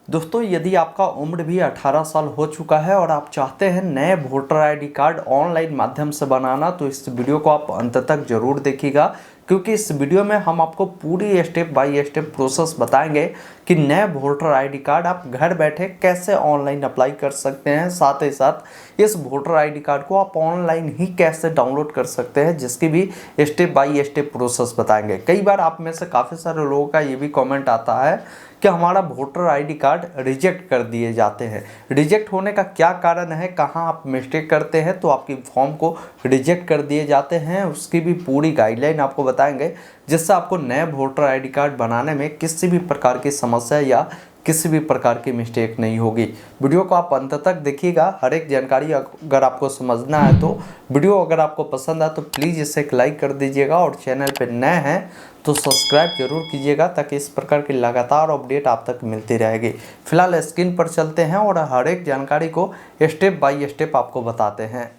दोस्तों, यदि आपका उम्र भी 18 साल हो चुका है और आप चाहते हैं नए वोटर आईडी कार्ड ऑनलाइन माध्यम से बनाना, तो इस वीडियो को आप अंत तक जरूर देखिएगा, क्योंकि इस वीडियो में हम आपको पूरी स्टेप बाय स्टेप प्रोसेस बताएंगे कि नए वोटर आईडी कार्ड आप घर बैठे कैसे ऑनलाइन अप्लाई कर सकते हैं। साथ ही साथ इस वोटर आईडी कार्ड को आप ऑनलाइन ही कैसे डाउनलोड कर सकते हैं, जिसकी भी स्टेप बाय स्टेप प्रोसेस बताएंगे। कई बार आप में से काफ़ी सारे लोगों का ये भी कमेंट आता है कि हमारा वोटर आईडी कार्ड रिजेक्ट कर दिए जाते हैं। रिजेक्ट होने का क्या कारण है, कहाँ आप मिस्टेक करते हैं तो आपकी फॉर्म को रिजेक्ट कर दिए जाते हैं, उसकी भी पूरी गाइडलाइन आपको बताएंगे, जिससे आपको नए वोटर आईडी कार्ड बनाने में किसी भी प्रकार की समस्या या किसी भी प्रकार की मिस्टेक नहीं होगी। वीडियो को आप अंत तक देखिएगा। हर एक जानकारी अगर आपको समझना है तो वीडियो अगर आपको पसंद आए तो प्लीज़ इसे एक लाइक कर दीजिएगा, और चैनल पर नए हैं तो सब्सक्राइब जरूर कीजिएगा, ताकि इस प्रकार की लगातार अपडेट आप तक मिलती रहेगी। फिलहाल स्क्रीन पर चलते हैं और हर एक जानकारी को स्टेप बाय स्टेप आपको बताते हैं।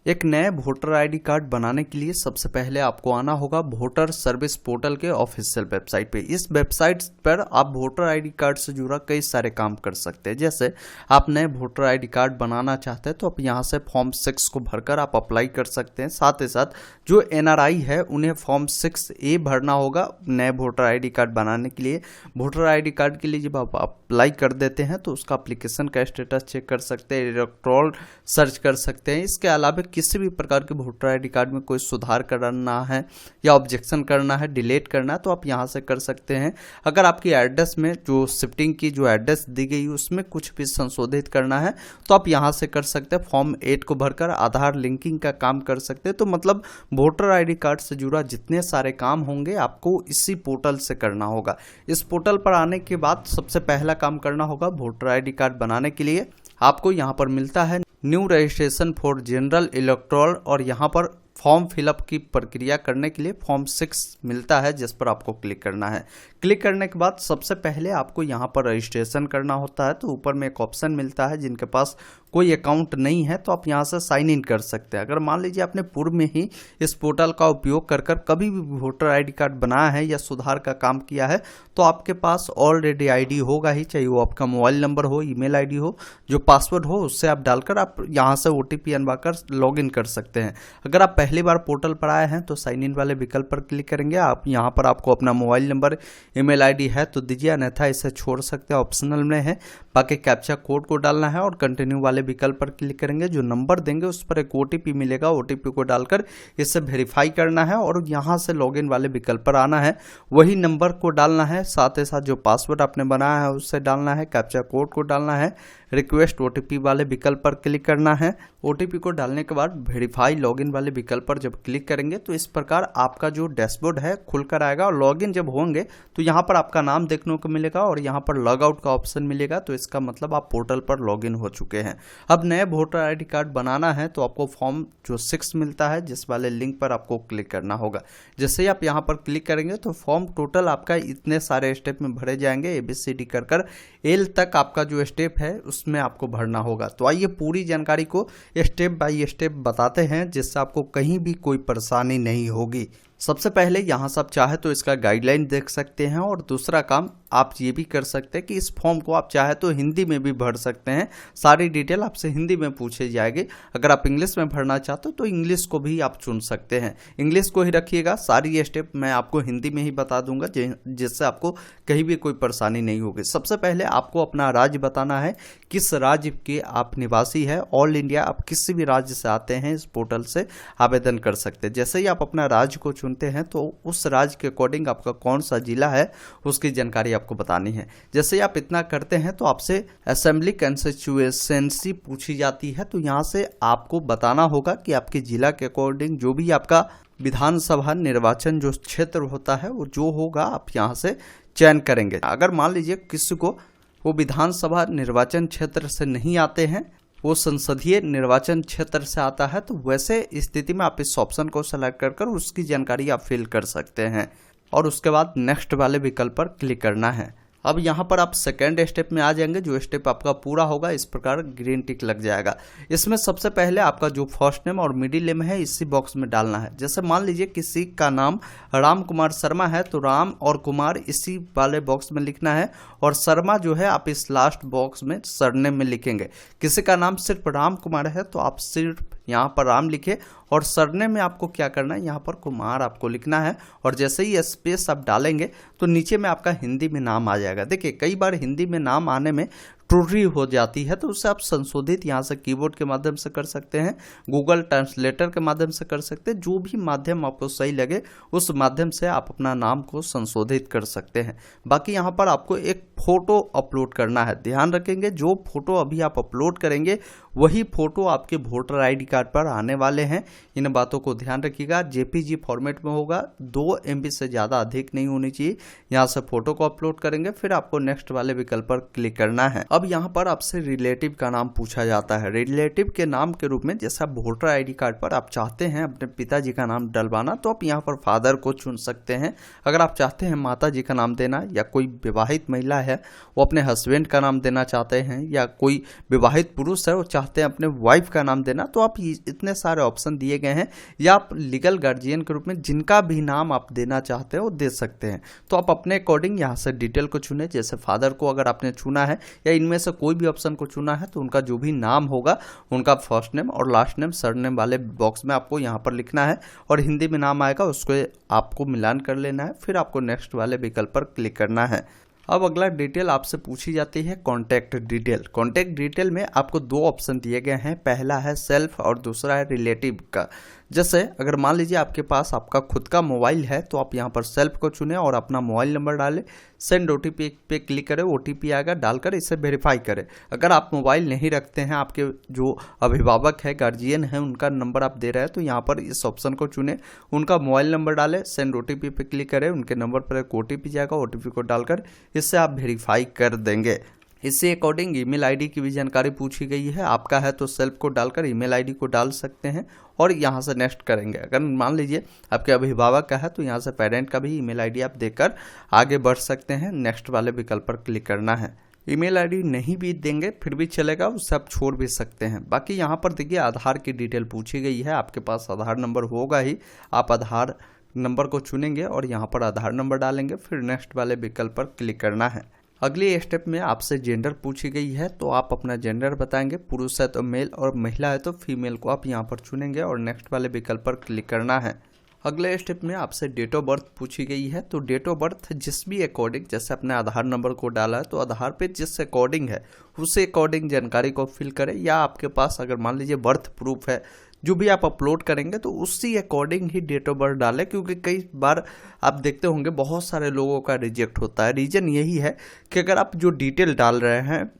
एक नए वोटर आईडी कार्ड बनाने के लिए सबसे पहले आपको आना होगा वोटर सर्विस पोर्टल के ऑफिशियल वेबसाइट पे। इस वेबसाइट पर आप वोटर आईडी कार्ड से जुड़ा कई सारे काम कर सकते हैं। जैसे आप नए वोटर आईडी कार्ड बनाना चाहते हैं तो आप यहाँ से फॉर्म 6 को भरकर आप अप्लाई कर सकते हैं। साथ ही साथ जो NRI है उन्हें फॉर्म 6A भरना होगा नए वोटर आईडी कार्ड बनाने के लिए। वोटर आईडी कार्ड के लिए जब आप अप्लाई कर देते हैं तो उसका एप्लीकेशन का स्टेटस चेक कर सकते हैं, इलेक्टोरल सर्च कर सकते हैं। इसके अलावा किसी भी प्रकार के वोटर आईडी कार्ड में कोई सुधार करना है या ऑब्जेक्शन करना है, डिलीट करना है, तो आप यहां से कर सकते हैं। अगर आपकी एड्रेस में जो शिफ्टिंग की जो एड्रेस दी गई उसमें कुछ भी संशोधित करना है तो आप यहां से कर सकते हैं। फॉर्म 8 को भरकर आधार लिंकिंग का काम कर सकते हैं। तो मतलब वोटर आईडी कार्ड से जुड़ा जितने सारे काम होंगे आपको इसी पोर्टल से करना होगा। इस पोर्टल पर आने के बाद सबसे पहला काम करना होगा वोटर आईडी कार्ड बनाने के लिए आपको यहाँ पर मिलता है new registration for general electoral, और यहाँ पर फॉर्म फिलअप की प्रक्रिया करने के लिए फॉर्म 6 मिलता है, जिस पर आपको क्लिक करना है। क्लिक करने के बाद सबसे पहले आपको यहाँ पर रजिस्ट्रेशन करना होता है। तो ऊपर में एक ऑप्शन मिलता है, जिनके पास कोई अकाउंट नहीं है तो आप यहाँ से साइन इन कर सकते हैं। अगर मान लीजिए आपने पूर्व में ही इस पोर्टल का उपयोग कर कभी भी वोटर आईडी कार्ड बनाया है या सुधार का काम किया है तो आपके पास ऑलरेडी आईडी होगा ही, चाहिए वो आपका मोबाइल नंबर हो, ईमेल आईडी हो, जो पासवर्ड हो उससे आप डालकर आप यहाँ से OTP अनवाकर लॉग इन कर सकते हैं। अगर आप पहली बार पोर्टल पर आए हैं तो साइन इन वाले विकल्प पर क्लिक करेंगे। आप यहाँ पर आपको अपना मोबाइल नंबर, ईमेल आईडी है तो दीजिए, अन्यथा इसे छोड़ सकते हैं, ऑप्शनल में है। बाकी कैप्चा कोड को डालना है और कंटिन्यू वाले विकल्प पर क्लिक करेंगे। जो नंबर देंगे उस पर एक OTP मिलेगा, OTP को डालकर इसे वेरीफाई करना है और यहाँ से लॉगिन वाले विकल्प पर आना है। वही नंबर को डालना है, साथ ही साथ जो पासवर्ड आपने बनाया है उससे डालना है, कैप्चा कोड को डालना है, रिक्वेस्ट OTP वाले विकल्प पर क्लिक करना है। OTP को डालने के बाद वेरीफाई लॉगिन वाले विकल्प पर जब क्लिक करेंगे तो इस प्रकार आपका जो डैशबोर्ड है खुलकर आएगा। और लॉगिन जब होंगे तो यहाँ पर आपका नाम देखने को मिलेगा और यहाँ पर लॉग आउट का ऑप्शन मिलेगा। तो इसका मतलब आप पोर्टल पर लॉगिन हो चुके हैं। अब नए वोटर आईडी कार्ड बनाना है तो आपको फॉर्म जो 6 मिलता है, जिस वाले लिंक पर आपको क्लिक करना होगा। जैसे ही आप यहाँ पर क्लिक करेंगे तो फॉर्म टोटल आपका इतने सारे स्टेप में भरे जाएंगे, ABCD कर L तक आपका जो स्टेप है उसमें आपको भरना होगा। तो आइए पूरी जानकारी को स्टेप बाय स्टेप बताते हैं, जिससे आपको कहीं भी कोई परेशानी नहीं होगी। सबसे पहले यहाँ से आप चाहे तो इसका गाइडलाइन देख सकते हैं, और दूसरा काम आप ये भी कर सकते हैं कि इस फॉर्म को आप चाहे तो हिंदी में भी भर सकते हैं। सारी डिटेल आपसे हिंदी में पूछी जाएगी। अगर आप इंग्लिश में भरना चाहते हो तो इंग्लिश को भी आप चुन सकते हैं। इंग्लिश को ही रखिएगा, सारी स्टेप मैं आपको हिंदी में ही बता दूंगा, जिससे आपको कहीं भी कोई परेशानी नहीं होगी। सबसे पहले आपको अपना राज्य बताना है, किस राज्य के आप निवासी है। ऑल इंडिया आप किसी भी राज्य से आते हैं इस पोर्टल से आवेदन कर सकते हैं। जैसे ही आप अपना राज्य को चुनते हैं तो उस राज्य के अकॉर्डिंग आपका कौन सा जिला है उसकी जानकारी आपको बतानी है। जैसे आप इतना करते हैं तो आपसे असेंबली कंस्टिट्यूएंसी पूछी जाती है। तो यहाँ से आपको बताना होगा कि आपके जिला के अकॉर्डिंग जो भी आपका विधानसभा निर्वाचन जो क्षेत्र होता है वो जो होगा आप यहाँ से चयन करेंगे। अगर मान लीजिए किसी को वो विधानसभा निर्वाचन क्षेत्र से नहीं आते हैं, वो संसदीय निर्वाचन क्षेत्र से आता है, तो वैसे स्थिति में आप इस ऑप्शन को सेलेक्ट कर उसकी जानकारी आप फिल कर सकते हैं और उसके बाद नेक्स्ट वाले विकल्प पर क्लिक करना है। अब यहाँ पर आप सेकेंड स्टेप में आ जाएंगे। जो स्टेप आपका पूरा होगा इस प्रकार ग्रीन टिक लग जाएगा। इसमें सबसे पहले आपका जो फर्स्ट नेम और मिडिल नेम है इसी बॉक्स में डालना है। जैसे मान लीजिए किसी का नाम राम कुमार शर्मा है तो राम और कुमार इसी वाले बॉक्स में लिखना है, और शर्मा जो है आप इस लास्ट बॉक्स में सरनेम में लिखेंगे। किसी का नाम सिर्फ राम कुमार है तो आप सिर्फ यहाँ पर राम लिखे, और सरनेम में आपको क्या करना है, यहाँ पर कुमार आपको लिखना है। और जैसे ही स्पेस आप डालेंगे तो नीचे में आपका हिंदी में नाम आ जाएगा। देखिए कई बार हिंदी में नाम आने में त्रुटि हो जाती है तो उसे आप संशोधित यहाँ से कीबोर्ड के माध्यम से कर सकते हैं, गूगल ट्रांसलेटर के माध्यम से कर सकते हैं। जो भी माध्यम आपको सही लगे उस माध्यम से आप अपना नाम को संशोधित कर सकते हैं। बाकी यहाँ पर आपको एक फ़ोटो अपलोड करना है। ध्यान रखेंगे जो फोटो अभी आप अपलोड करेंगे वही फ़ोटो आपके वोटर आईडी कार्ड पर आने वाले हैं। इन बातों को ध्यान रखिएगा। जेपीजी फॉर्मेट में होगा, 2 MB से ज़्यादा अधिक नहीं होनी चाहिए। यहाँ से फ़ोटो को अपलोड करेंगे, फिर आपको नेक्स्ट वाले विकल्प पर क्लिक करना है। अब यहाँ पर आपसे रिलेटिव का नाम पूछा जाता है। रिलेटिव के नाम के रूप में जैसा वोटर आईडी कार्ड पर आप चाहते हैं अपने पिताजी का नाम डलवाना तो आप यहाँ पर फादर को चुन सकते हैं। अगर आप चाहते हैं माता जी का नाम देना, या कोई विवाहित महिला है वो अपने हस्बैंड का नाम देना चाहते हैं, या कोई विवाहित पुरुष है वो चाहते हैं अपने वाइफ का नाम देना, तो आप इतने सारे ऑप्शन दिए गए हैं। या आप लीगल गार्जियन के रूप में जिनका भी नाम आप देना चाहते हैं वो दे सकते हैं। तो आप अपने अकॉर्डिंग यहाँ से डिटेल को चुने। जैसे फादर को अगर आपने चुना है या इनमें से कोई भी ऑप्शन को चुना है तो उनका जो भी नाम होगा उनका फर्स्ट नेम और लास्ट नेम सरनेम वाले बॉक्स में आपको यहाँ पर लिखना है, और हिंदी में नाम आएगा उसको आपको मिलान कर लेना है। फिर आपको नेक्स्ट वाले विकल्प पर क्लिक करना है। अब अगला डिटेल आपसे पूछी जाती है कॉन्टैक्ट डिटेल। कॉन्टैक्ट डिटेल में आपको 2 ऑप्शन दिए गए हैं, पहला है सेल्फ और दूसरा है रिलेटिव का। जैसे अगर मान लीजिए आपके पास आपका खुद का मोबाइल है तो आप यहाँ पर सेल्फ को चुनें और अपना मोबाइल नंबर डालें, सेंड OTP पे क्लिक करें, OTP आएगा, डालकर इसे वेरीफाई करें। अगर आप मोबाइल नहीं रखते हैं, आपके जो अभिभावक है गार्जियन है उनका नंबर आप दे रहे हैं तो यहाँ पर इस ऑप्शन को चुनें, उनका मोबाइल नंबर डालें, सेंड OTP पे क्लिक करें, उनके नंबर पर एक OTP जाएगा, OTP को डालकर इससे आप वेरीफाई कर देंगे। इससे अकॉर्डिंग ईमेल आईडी की भी जानकारी पूछी गई है। आपका है तो सेल्फ को डालकर ईमेल आईडी को डाल सकते हैं और यहाँ से नेक्स्ट करेंगे। अगर मान लीजिए आपके अभिभावक का है तो यहाँ से पेरेंट का भी ईमेल आईडी आप देकर आगे बढ़ सकते हैं। नेक्स्ट वाले विकल्प पर क्लिक करना है। ईमेल आईडी नहीं भी देंगे फिर भी चलेगा, उससे आप छोड़ भी सकते हैं। बाकी यहाँ पर देखिए आधार की डिटेल पूछी गई है। आपके पास आधार नंबर होगा ही, आप आधार नंबर को चुनेंगे और यहाँ पर आधार नंबर डालेंगे, फिर नेक्स्ट वाले विकल्प पर क्लिक करना है। अगली स्टेप में आपसे जेंडर पूछी गई है तो आप अपना जेंडर बताएंगे, पुरुष है तो मेल और महिला है तो फीमेल को आप यहाँ पर चुनेंगे और नेक्स्ट वाले विकल्प पर क्लिक करना है। अगले स्टेप में आपसे डेट ऑफ बर्थ पूछी गई है तो डेट ऑफ बर्थ जिस भी अकॉर्डिंग, जैसे अपने आधार नंबर को डाला है तो आधार पे जिस अकॉर्डिंग है उस अकॉर्डिंग जानकारी को फिल करें, या आपके पास अगर मान लीजिए बर्थ प्रूफ है जो भी आप अपलोड करेंगे तो उसी अकॉर्डिंग ही डेट ऑफ बर्थ डालें, क्योंकि कई बार आप देखते होंगे बहुत सारे लोगों का रिजेक्ट होता है। रीज़न यही है कि अगर आप जो डिटेल डाल रहे हैं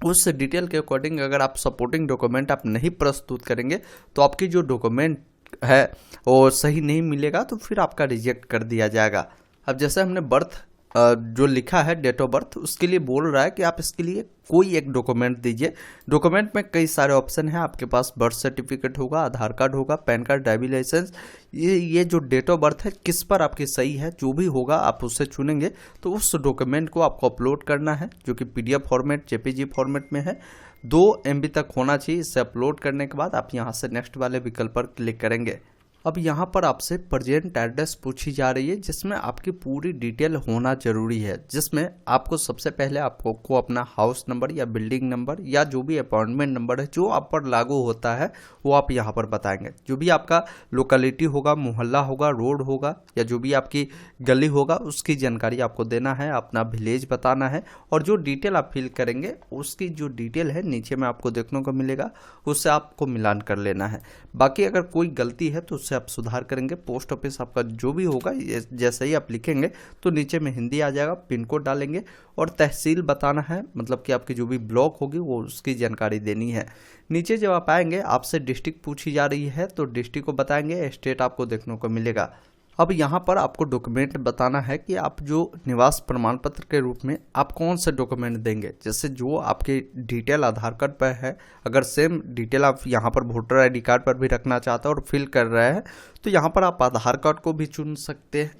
उस डिटेल के अकॉर्डिंग अगर आप सपोर्टिंग डॉक्यूमेंट आप नहीं प्रस्तुत करेंगे तो आपकी जो डॉक्यूमेंट है वो सही नहीं मिलेगा, तो फिर आपका रिजेक्ट कर दिया जाएगा। अब जैसे हमने बर्थ जो लिखा है डेट ऑफ बर्थ उसके लिए बोल रहा है कि आप इसके लिए कोई एक डॉक्यूमेंट दीजिए। डॉक्यूमेंट में कई सारे ऑप्शन हैं, आपके पास बर्थ सर्टिफिकेट होगा, आधार कार्ड होगा, पैन कार्ड, ड्राइविंग लाइसेंस। ये जो डेट ऑफ बर्थ है किस पर आपकी सही है जो भी होगा आप उससे चुनेंगे तो उस डॉक्यूमेंट को आपको अपलोड करना है, जो कि PDF फॉर्मेट JPG फॉर्मेट में है। 2 MB तक होना चाहिए। इसे अपलोड करने के बाद आप यहाँ से नेक्स्ट वाले विकल्प पर क्लिक करेंगे। अब यहाँ पर आपसे प्रेजेंट एड्रेस पूछी जा रही है जिसमें आपकी पूरी डिटेल होना जरूरी है, जिसमें आपको सबसे पहले आपको अपना हाउस नंबर या बिल्डिंग नंबर या जो भी अपॉइंटमेंट नंबर है जो आप पर लागू होता है वो आप यहाँ पर बताएंगे। जो भी आपका लोकेलिटी होगा, मोहल्ला होगा, रोड होगा या जो भी आपकी गली होगा उसकी जानकारी आपको देना है, अपना विलेज बताना है और जो डिटेल आप फिल करेंगे उसकी जो डिटेल है नीचे में आपको देखने को मिलेगा, उससे आपको मिलान कर लेना है। बाकी अगर कोई गलती है तो आप सुधार करेंगे। पोस्ट ऑफिस आपका जो भी होगा जैसे ही आप लिखेंगे तो नीचे में हिंदी आ जाएगा, पिन कोड डालेंगे और तहसील बताना है, मतलब कि आपकी जो भी ब्लॉक होगी वो उसकी जानकारी देनी है। नीचे जब आप आएंगे आपसे डिस्ट्रिक्ट पूछी जा रही है तो डिस्ट्रिक्ट को बताएंगे, स्टेट आपको देखने को मिलेगा। अब यहाँ पर आपको डॉक्यूमेंट बताना है कि आप जो निवास प्रमाण पत्र के रूप में आप कौन से डॉक्यूमेंट देंगे। जैसे जो आपके डिटेल आधार कार्ड पर है, अगर सेम डिटेल आप यहाँ पर वोटर आईडी कार्ड पर भी रखना चाहते हैं और फिल कर रहे हैं तो यहाँ पर आप आधार कार्ड को भी चुन सकते हैं।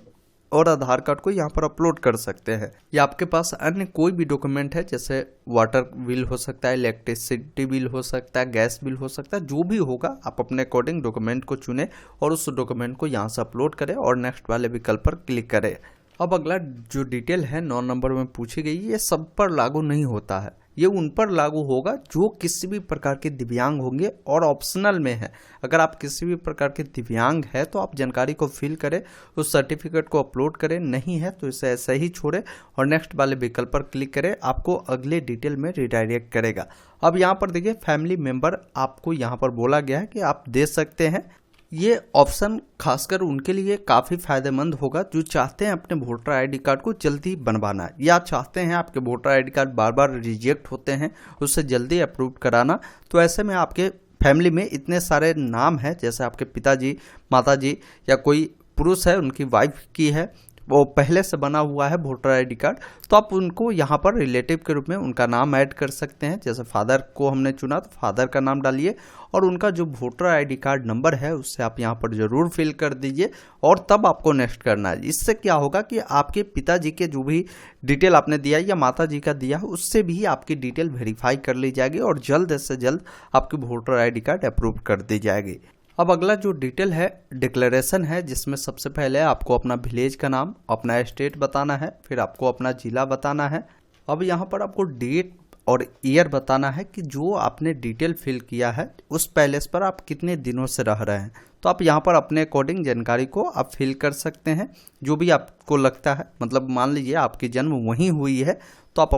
और आधार कार्ड को यहाँ पर अपलोड कर सकते हैं। या आपके पास अन्य कोई भी डॉक्यूमेंट है, जैसे वाटर बिल हो सकता है, इलेक्ट्रिसिटी बिल हो सकता है, गैस बिल हो सकता है, जो भी होगा आप अपने अकॉर्डिंग डॉक्यूमेंट को चुने और उस डॉक्यूमेंट को यहाँ से अपलोड करें और नेक्स्ट वाले विकल्प पर क्लिक करें। अब अगला जो डिटेल है 9 नंबर में पूछी गई, ये सब पर लागू नहीं होता है, ये उन पर लागू होगा जो किसी भी प्रकार के दिव्यांग होंगे और ऑप्शनल में है। अगर आप किसी भी प्रकार के दिव्यांग है तो आप जानकारी को फिल करें, उस सर्टिफिकेट को अपलोड करें, नहीं है तो इसे ऐसे ही छोड़ें और नेक्स्ट वाले विकल्प पर क्लिक करें, आपको अगले डिटेल में रिडायरेक्ट करेगा। अब यहाँ पर देखिए फैमिली मेंबर आपको यहाँ पर बोला गया है कि आप दे सकते हैं। ये ऑप्शन खासकर उनके लिए काफ़ी फायदेमंद होगा जो चाहते हैं अपने वोटर आईडी कार्ड को जल्दी बनवाना, या चाहते हैं आपके वोटर आईडी कार्ड बार बार रिजेक्ट होते हैं उससे जल्दी अप्रूव कराना। तो ऐसे में आपके फैमिली में इतने सारे नाम हैं, जैसे आपके पिताजी, माताजी या कोई पुरुष है उनकी वाइफ की है, वो पहले से बना हुआ है वोटर आईडी कार्ड, तो आप उनको यहाँ पर रिलेटिव के रूप में उनका नाम ऐड कर सकते हैं। जैसे फादर को हमने चुना तो फादर का नाम डालिए और उनका जो वोटर आईडी कार्ड नंबर है उससे आप यहाँ पर ज़रूर फिल कर दीजिए और तब आपको नेक्स्ट करना है। इससे क्या होगा कि आपके पिताजी के जो भी डिटेल आपने दिया या माता जी का दिया है उससे भी आपकी डिटेल वेरीफाई कर ली जाएगी और जल्द से जल्द आपकी वोटर आईडी कार्ड अप्रूव कर दी जाएगी। अब अगला जो डिटेल है डिक्लेरेशन है, जिसमें सबसे पहले आपको अपना विलेज का नाम, अपना स्टेट बताना है, फिर आपको अपना जिला बताना है। अब यहाँ पर आपको डेट और ईयर बताना है कि जो आपने डिटेल फिल किया है उस पैलेस पर आप कितने दिनों से रह रहे हैं। तो आप यहाँ पर अपने अकॉर्डिंग जानकारी को आप फिल कर सकते हैं जो भी आपको लगता है। मतलब मान लीजिए आपकी जन्म वहीं हुई है तो आप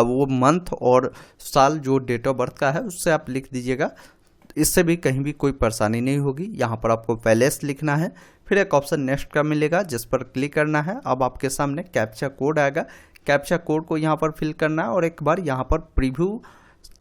वो मंथ और साल जो डेट ऑफ बर्थ का है उससे आप लिख दीजिएगा, इससे भी कहीं भी कोई परेशानी नहीं होगी। यहाँ पर आपको पैलेस लिखना है, फिर एक ऑप्शन नेक्स्ट का मिलेगा जिस पर क्लिक करना है। अब आपके सामने कैप्चा कोड आएगा, कैप्चा कोड को यहाँ पर फिल करना है और एक बार यहाँ पर प्रीव्यू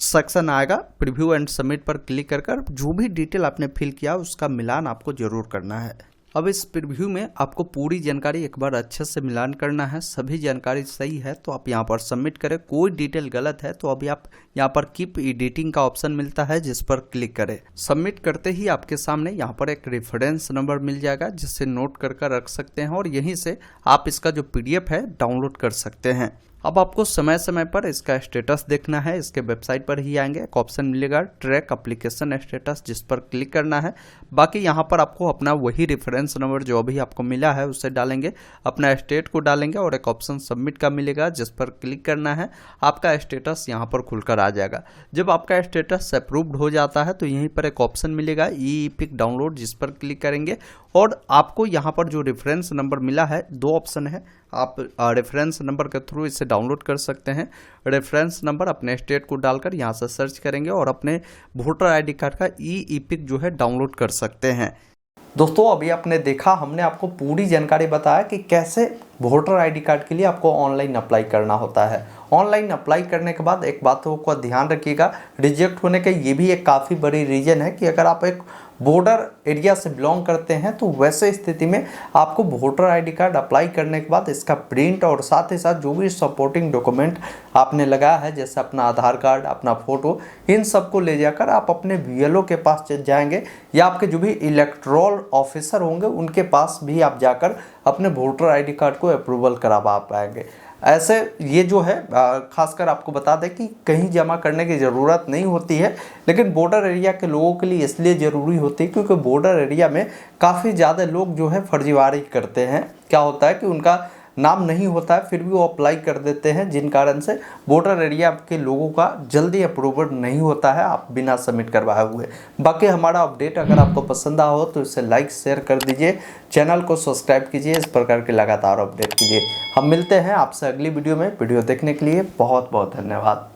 सेक्शन आएगा, प्रीव्यू एंड सबमिट पर क्लिक कर जो भी डिटेल आपने फिल किया उसका मिलान आपको जरूर करना है। अब इस प्रीव्यू में आपको पूरी जानकारी एक बार अच्छे से मिलान करना है, सभी जानकारी सही है तो आप यहाँ पर सबमिट करें, कोई डिटेल गलत है तो अभी आप यहाँ पर कीप एडिटिंग का ऑप्शन मिलता है जिस पर क्लिक करें। सबमिट करते ही आपके सामने यहाँ पर एक रेफरेंस नंबर मिल जाएगा जिससे नोट कर रख सकते हैं और यहीं से आप इसका जो PDF है डाउनलोड कर सकते हैं। अब आपको समय समय पर इसका स्टेटस देखना है, इसके वेबसाइट पर ही आएंगे, एक ऑप्शन मिलेगा ट्रैक एप्लीकेशन स्टेटस जिस पर क्लिक करना है। बाकी यहाँ पर आपको अपना वही रेफरेंस नंबर जो अभी आपको मिला है उससे डालेंगे, अपना स्टेट को डालेंगे और एक ऑप्शन सबमिट का मिलेगा जिस पर क्लिक करना है। आपका स्टेटस यहाँ पर खुलकर आ जाएगा। जब आपका स्टेटस अप्रूव्ड हो जाता है तो यहीं पर एक ऑप्शन मिलेगा ई-एपिक डाउनलोड जिस पर क्लिक करेंगे और आपको यहाँ पर जो रेफरेंस नंबर मिला है, 2 ऑप्शन है, आप रेफरेंस नंबर के थ्रू इसे डाउनलोड कर सकते हैं। रेफरेंस नंबर अपने स्टेट को डालकर यहाँ से सर्च करेंगे और अपने वोटर आईडी कार्ड का ई-एपिक जो है डाउनलोड कर सकते हैं। दोस्तों अभी आपने देखा, हमने आपको पूरी जानकारी बताया कि कैसे वोटर आईडी कार्ड के लिए आपको ऑनलाइन अप्लाई करना होता है। ऑनलाइन अप्लाई करने के बाद एक बात को ध्यान रखिएगा, रिजेक्ट होने का ये भी एक काफ़ी बड़ी रीज़न है कि अगर आप एक बॉर्डर एरिया से बिलोंग करते हैं तो वैसे स्थिति में आपको वोटर आईडी कार्ड अप्लाई करने के बाद इसका प्रिंट और साथ ही साथ जो भी सपोर्टिंग डॉक्यूमेंट आपने लगाया है जैसे अपना आधार कार्ड, अपना फ़ोटो, इन सबको ले जाकर आप अपने BLO के पास जाएंगे या आपके जो भी इलेक्टोरल ऑफिसर होंगे उनके पास भी आप जाकर अपने वोटर आईडी कार्ड को अप्रूवल करवा पाएंगे। ऐसे ये जो है खासकर आपको बता दें कि कहीं जमा करने की ज़रूरत नहीं होती है, लेकिन बॉर्डर एरिया के लोगों के लिए इसलिए ज़रूरी होती है क्योंकि बॉर्डर एरिया में काफ़ी ज़्यादा लोग जो है फर्जीवाड़ी करते हैं। क्या होता है कि उनका नाम नहीं होता है फिर भी वो अप्लाई कर देते हैं, जिन कारण से बॉर्डर एरिया के लोगों का जल्दी अप्रूवल नहीं होता है आप बिना सबमिट करवाए हुए। बाकी हमारा अपडेट अगर आपको पसंद आया हो तो इसे लाइक शेयर कर दीजिए, चैनल को सब्सक्राइब कीजिए, इस प्रकार के लगातार अपडेट कीजिए। हम मिलते हैं आपसे अगली वीडियो में। वीडियो देखने के लिए बहुत बहुत धन्यवाद।